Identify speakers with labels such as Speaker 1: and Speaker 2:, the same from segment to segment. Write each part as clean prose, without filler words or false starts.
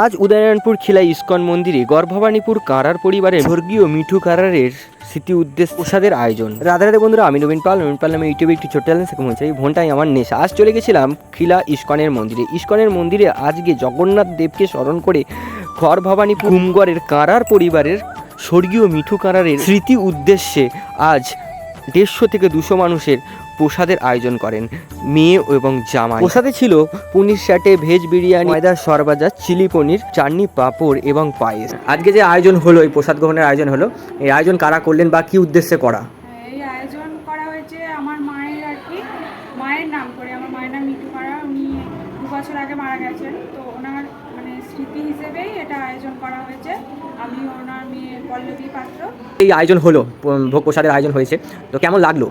Speaker 1: আজ উদয়নারায়ণপুর খিলা ইস্কন মন্দিরে গর্ভবাণীপুর কারার পরিবারের স্বর্গীয় মিঠু কারারের স্মৃতি উদ্দেশ্যে প্রসাদের আয়োজন। রাধে রাধে বন্ধুরা, আমি নবীন পাল নামে ইউটিউবে একটি ছোট্ট চ্যানেল থেকে বলছি। এই ভোনটাই আমার নেশা। আজ চলে গেছিলাম খিলা ইস্কনের মন্দিরে। ইস্কনের মন্দিরে আজকে জগন্নাথ দেবকে স্মরণ করে গর্ভবাণীপুর কুমগড়ের কারার পরিবারের স্বর্গীয় মিঠু কারারের স্মৃতি উদ্দেশ্যে আজ 150 থেকে 200 মানুষের প্রসাদের আয়োজন করেন মেয়ে এবং জামাই। প্রসাদে ছিল পনির চাটে, ভেজ বিরিয়ানি, ময়দার সরবাজা, চিলি পনির, চাটনি, পাঁপড় এবং পায়েস। আজকে যে আয়োজন হলো, এই প্রসাদ গ্রহণের আয়োজন হলো, এই আয়োজন কারা করলেন বা কি উদ্দেশ্যে করা?
Speaker 2: এই আয়োজন করা হয়েছে আমার মায়ের আর কি, মায়ের নাম করে। আমার মায়ের নাম মিঠু কারা, উনি 2 বছর আগে মারা গেছেন। তো ওনার মানে স্মৃতি হিসেবেই এটা আয়োজন করা হয়েছে। আমি ওনার মেয়ে পল্লবী পাত্র।
Speaker 1: এই আয়োজন হলো, ভোগ প্রসাদের আয়োজন হয়েছে, তো কেমন লাগলো?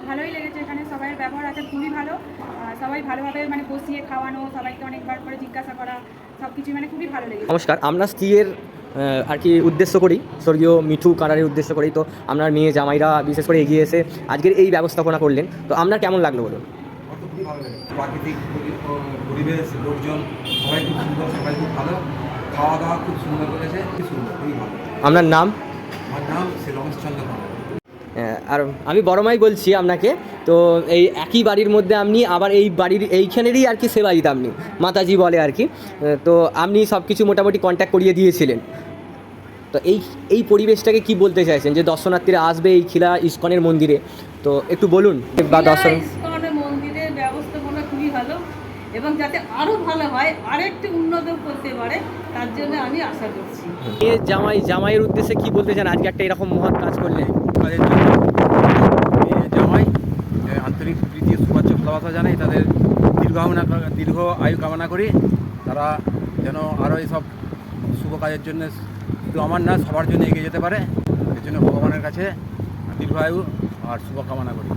Speaker 2: ভালোই লেগেছে। এখানে সবাই ব্যবহার আছে খুবই ভালো। সবাই ভালোভাবে মানে বসিয়ে খাওয়ানো, সবাইকে অনেকবার করে জিজ্ঞাসা করা, সব কিছু মানে খুবই ভালো লেগেছে।
Speaker 1: নমস্কার, আমরা স্ত্রীর আর কি উদ্দেশ্য করি, স্বর্গীয় মিঠু কারারের উদ্দেশ্য করি, তো আপনার মেয়ে জামাইরা বিশেষ করে এগিয়ে এসে আজকের এই ব্যবস্থাপনা করলেন, তো আপনার কেমন লাগলো বলুন?
Speaker 3: খুবই ভালো লাগে। প্রাকৃতিক পরিবেশ, লোকজন সবাই খুব সুন্দর, সবাই খুব ভালো, খাওয়া দাওয়া খুব সুন্দর করেছে, খুব সুন্দর, খুবই ভালো।
Speaker 1: আপনার নাম?
Speaker 3: আমার নাম শ্রী রমেশচন্দ্র পাল।
Speaker 1: আর আমি বড়মাই বলছি আপনাকে। তো এই একই বাড়ির মধ্যে আপনি আবার এই বাড়ির এইখানেরই আর কি সেবায়িত, আপনি মাতাজি বলে আর কি। তো আপনি সব কিছু মোটামুটি কন্ট্যাক্ট করিয়ে দিয়েছিলেন। তো এই পরিবেশটাকে কি বলতে চাইছেন যে দর্শনার্থীরা আসবে এই খিলা ইস্কনের মন্দিরে, তো একটু বলুন। বা দর্শন
Speaker 4: ইস্কনের মন্দিরের ব্যবস্থাপনা খুবই ভালো এবং যাতে আরও ভালো হয়, আরেকটু উন্নত করতে পারে, তার জন্য আমি আশা করছি।
Speaker 1: জামাইয়ের উদ্দেশ্যে কি বলতে চান আজকে একটা এরকম মহৎ কাজ করলেন?
Speaker 3: কাজের জন্য জামাই আন্তরিক প্রীতি শুভেচ্ছা ভালোবাসা জানাই, তাদের দীর্ঘ আয়ু কামনা করি। তারা যেন আরও এইসব শুভ কাজের জন্য, শুধু আমার না সবার জন্য এগিয়ে যেতে পারে, এর জন্য ভগবানের কাছে দীর্ঘ আয়ু আর শুভ কামনা করি।